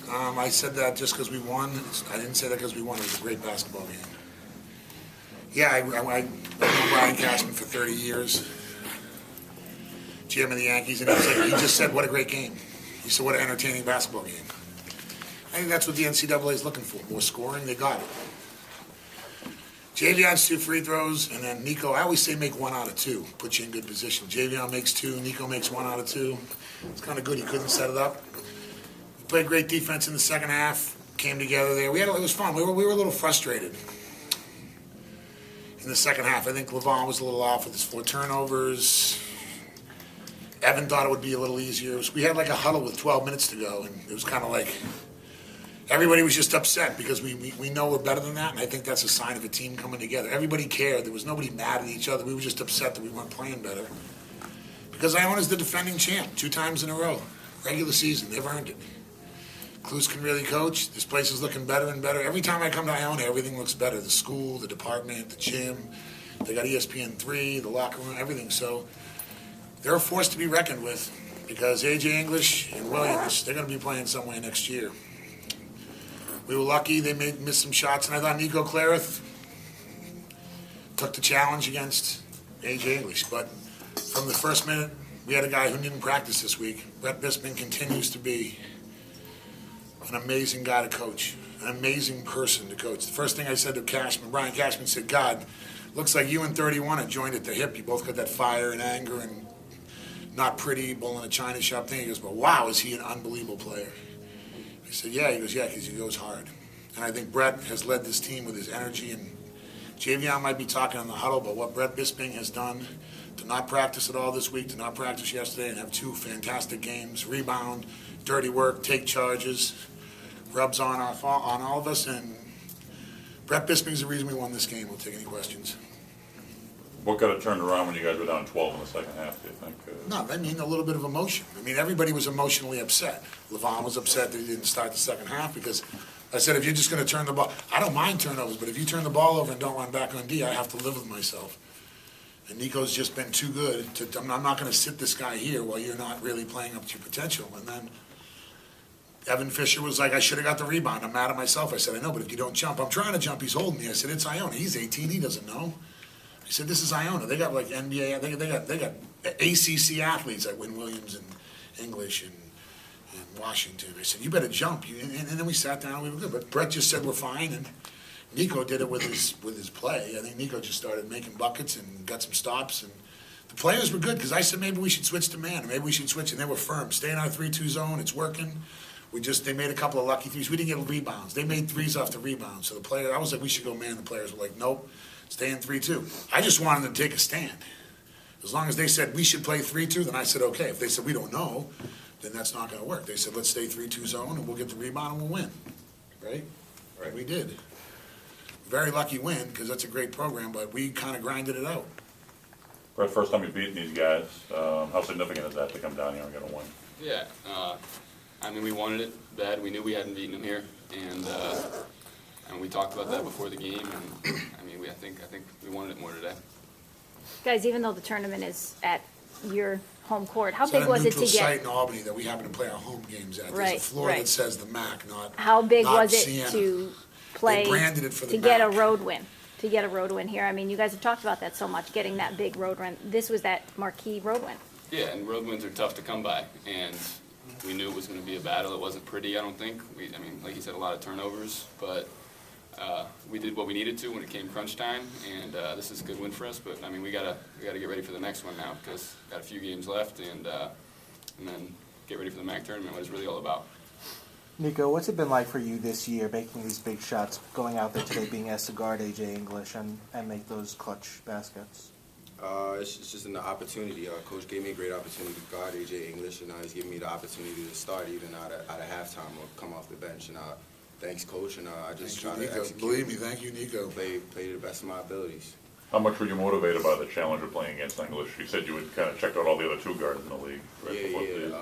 I said that just because we won. I didn't say that because we won. It was a great basketball game. Yeah, I've known Brian Cashman for 30 years. GM of the Yankees, and he just said, what a great game. He said, what an entertaining basketball game. I think that's what the NCAA is looking for. More scoring, they got it. Javion's 2 free throws, and then Nico, I always say make 1 out of 2. Put you in good position. Javion makes 2, Nico makes 1 out of 2. It's kind of good. He couldn't set it up. We played great defense in the second half. Came together there. It was fun. We were a little frustrated in the second half. I think LeVon was a little off with his 4 turnovers. Evan thought it would be a little easier. We had like a huddle with 12 minutes to go, and it was kind of like everybody was just upset because we know we're better than that, and I think that's a sign of a team coming together. Everybody cared. There was nobody mad at each other. We were just upset that we weren't playing better. Because Iona's the defending champ 2 times in a row. Regular season, they've earned it. Clues can really coach. This place is looking better and better. Every time I come to Iona, everything looks better. The school, the department, the gym. They got ESPN3, the locker room, everything. So they're a force to be reckoned with because A.J. English and Williams, they're going to be playing somewhere next year. We were lucky. They missed some shots, and I thought Nico Clareth took the challenge against A.J. English. But from the first minute, we had a guy who didn't practice this week. Brett Bisping continues to be an amazing guy to coach, an amazing person to coach. The first thing I said to Brian Cashman said, God, looks like you and 31 are joined at the hip. You both got that fire and anger and not pretty, bull in a china shop thing. He goes, but wow, is he an unbelievable player? I said, yeah. He goes, yeah, because he goes hard. And I think Brett has led this team with his energy. And Javion might be talking on the huddle, but what Brett Bisping has done to not practice at all this week, to not practice yesterday, and have 2 fantastic games, rebound, dirty work, take charges, rubs on all of us. And Brett Bisping's the reason we won this game. We'll take any questions. What got it turned around when you guys were down 12 in the second half, do you think? No, I mean, a little bit of emotion. I mean, everybody was emotionally upset. LeVon was upset that he didn't start the second half because I said, if you're just going to turn the ball, I don't mind turnovers, but if you turn the ball over and don't run back on D, I have to live with myself. And Nico's just been too good. I'm not going to sit this guy here while you're not really playing up to your potential. And then Evan Fisher was like, I should have got the rebound. I'm mad at myself. I said, I know, but if you don't jump, I'm trying to jump. He's holding me. I said, it's Iona. He's 18. He doesn't know. I said, this is Iona. They got like NBA. They got ACC athletes like Wynn Williams and English and Washington. I said, you better jump. And then we sat down and we were good. But Brett just said we're fine. And Nico did it with his play. I think Nico just started making buckets and got some stops. And the players were good because I said maybe we should switch to man. Maybe we should switch. And they were firm. Stay in our 3-2 zone. It's working. They made a couple of lucky threes. We didn't get rebounds. They made threes off the rebounds. So I was like, we should go man. The players were like, nope, stay in 3-2. I just wanted them to take a stand. As long as they said we should play 3-2, then I said okay. If they said we don't know, then that's not going to work. They said let's stay 3-2 zone and we'll get the rebound and we'll win. Right? We did. Very lucky win because that's a great program, but we kind of grinded it out. Brett, first time you've beaten these guys, how significant is that to come down here and get a win? Yeah. I mean, we wanted it bad. We knew we hadn't beaten them here, and we talked about that before the game. And I mean, I think we wanted it more today. Guys, even though the tournament is at your home court, how big was it to get? It's a site in Albany that we happen to play our home games at. There's a floor that says the MAC, not how big not was it Siena. to play? They branded it for the to get a MAC. road win. To get a road win here. I mean, you guys have talked about that so much, getting that big road win. This was that marquee road win. Yeah, and road wins are tough to come by, and we knew it was going to be a battle. It wasn't pretty, I don't think. I mean, like you said, a lot of turnovers, but we did what we needed to when it came crunch time, and this is a good win for us. But I mean, we gotta get ready for the next one now because got a few games left, and then get ready for the MAC tournament. What it's really all about. Nico, what's it been like for you this year, making these big shots, going out there today, being asked to guard A.J. English and make those clutch baskets? It's just an opportunity. Coach gave me a great opportunity to guard A.J. English, and now he's giving me the opportunity to start even out of halftime or come off the bench. And thanks, Coach, and I just try to execute. Believe me, thank you, Nico. Play to the best of my abilities. How much were you motivated by the challenge of playing against English? You said you had kind of checked out all the other 2 guards in the league. Right? Yeah.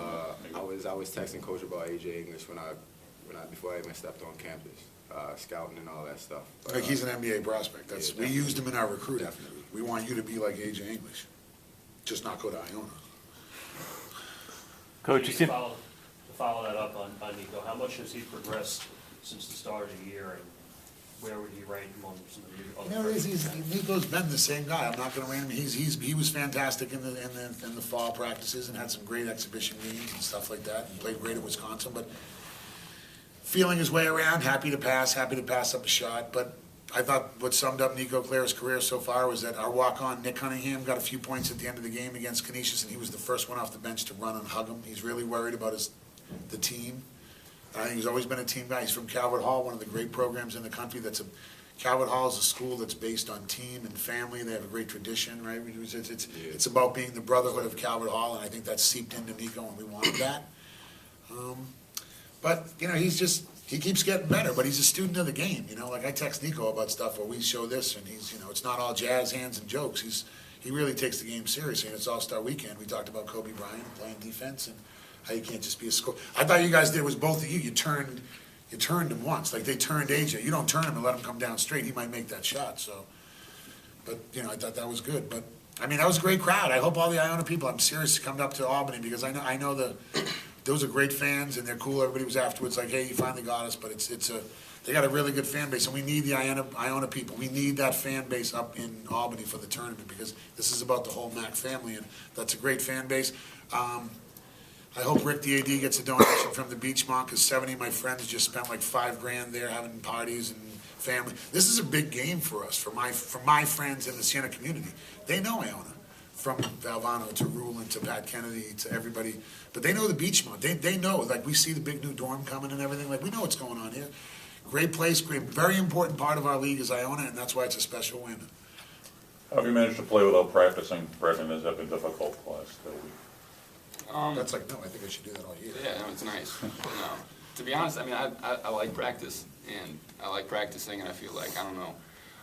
I was texting Coach about A.J. English before I even stepped on campus, scouting and all that stuff. But, Like he's an NBA prospect. We used him in our recruiting. Definitely. We want you to be like A.J. English. Just not go to Iona. Coach, you seem... follow that up on Nico, how much has he progressed since the start of the year, and where would you rank among some of the other Nico's been the same guy. I'm not gonna rank him. He was fantastic in the fall practices and had some great exhibition games and stuff like that, and played great at Wisconsin, but feeling his way around, happy to pass up a shot. But I thought what summed up Nico Clareth's career so far was that our walk-on, Nick Cunningham, got a few points at the end of the game against Canisius, and he was the first one off the bench to run and hug him. He's really worried about the team. I think he's always been a team guy. He's from Calvert Hall, one of the great programs in the country. Calvert Hall is a school that's based on team and family. They have a great tradition, right? It's about being the brotherhood of Calvert Hall, and I think that's seeped into Nico, and we wanted that. But, he keeps getting better, but he's a student of the game, Like I text Nico about stuff where we show this, and he's, it's not all jazz hands and jokes. He really takes the game seriously, and it's All-Star Weekend. We talked about Kobe Bryant playing defense and how you can't just be a score. I thought you guys did was both of you. You turned him once, like they turned AJ. You don't turn him and let him come down straight. He might make that shot. So, but I thought that was good. But I mean, that was a great crowd. I hope all the Iona people, I'm serious, come up to Albany because I know those are great fans and they're cool. Everybody was afterwards like, hey, you finally got us. But they got a really good fan base, and we need the Iona people. We need that fan base up in Albany for the tournament because this is about the whole MAC family, and that's a great fan base. I hope Rick the AD gets a donation from the Beachmont because 70 of my friends just spent like $5,000 there having parties and family. This is a big game for us, for my friends in the Siena community. They know Iona, from Valvano to Rulin to Pat Kennedy to everybody, but they know the Beachmont. They know, like we see the big new dorm coming and everything. Like we know what's going on here. Great place, very important part of our league is Iona, and that's why it's a special win. How have you managed to play without practicing? Practicing has been difficult the last week. That's like, no, I think I should do that all year. Yeah, no, it's nice. No, to be honest, I mean, I like practice, and I like practicing, and I feel like, I don't know,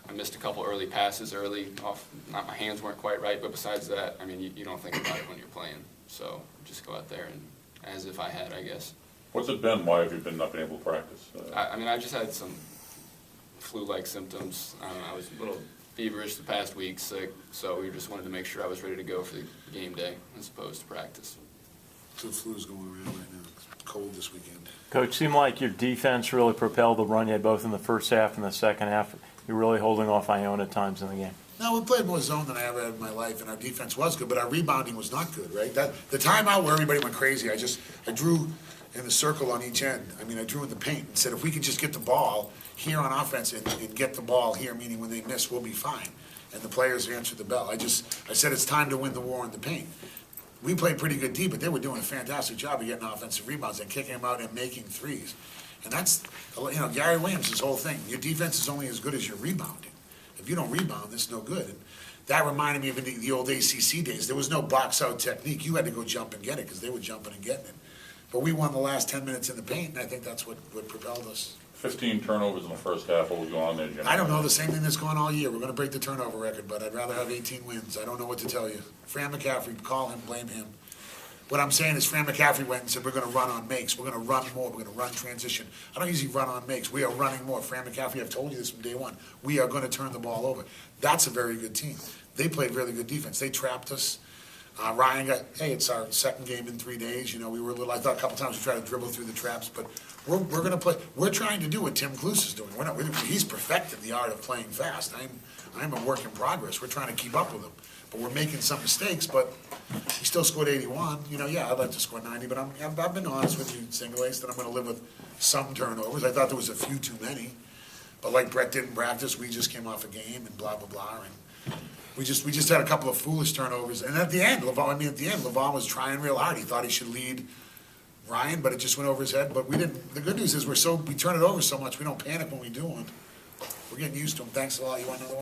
I missed a couple early passes early off, my hands weren't quite right, but besides that, I mean, you don't think about it when you're playing, so just go out there and as if I had, I guess. What's it been? Why have you not been able to practice? I mean, I just had some flu-like symptoms. I was a little feverish the past week, sick, so we just wanted to make sure I was ready to go for the game day as opposed to practice. So the flu's going around right now. It's cold this weekend. Coach, seemed like your defense really propelled the run you had both in the first half and the second half. You're really holding off Iona at times in the game. No, we played more zone than I ever had in my life, and our defense was good, but our rebounding was not good, right? The timeout where everybody went crazy, I drew in the circle on each end. I mean, I drew in the paint and said, if we could just get the ball here on offense and get the ball here, meaning when they miss, we'll be fine. And the players answered the bell. I said it's time to win the war in the paint. We played pretty good D, but they were doing a fantastic job of getting offensive rebounds and kicking them out and making threes. And that's, Gary Williams' his whole thing. Your defense is only as good as your rebounding. If you don't rebound, it's no good. And that reminded me of the old ACC days. There was no box-out technique. You had to go jump and get it because they were jumping and getting it. But we won the last 10 minutes in the paint, and I think that's what propelled us. 15 turnovers in the first half. What was going on there, Jim? I don't know. The same thing that's going all year. We're going to break the turnover record, but I'd rather have 18 wins. I don't know what to tell you. Fran McCaffrey, call him, blame him. What I'm saying is Fran McCaffrey went and said, we're going to run on makes. We're going to run more. We're going to run transition. I don't usually run on makes. We are running more. Fran McCaffrey, I've told you this from day one. We are going to turn the ball over. That's a very good team. They played really good defense. They trapped us. Ryan it's our second game in 3 days. We were I thought a couple times we tried to dribble through the traps, but we're going to play. We're trying to do what Tim Cluse is doing. He's perfected the art of playing fast. I'm a work in progress. We're trying to keep up with him, but we're making some mistakes, but he still scored 81. I'd like to score 90, but I've been honest with you, Single Ace, that I'm going to live with some turnovers. I thought there was a few too many, but like Brett didn't practice, we just came off a game and blah, blah, blah, and we just had a couple of foolish turnovers. And at the end, Levon was trying real hard. He thought he should lead Ryan, but it just went over his head. But we didn't. The good news is we turn it over so much, we don't panic when we do it. We're getting used to them. Thanks a lot. You want another one?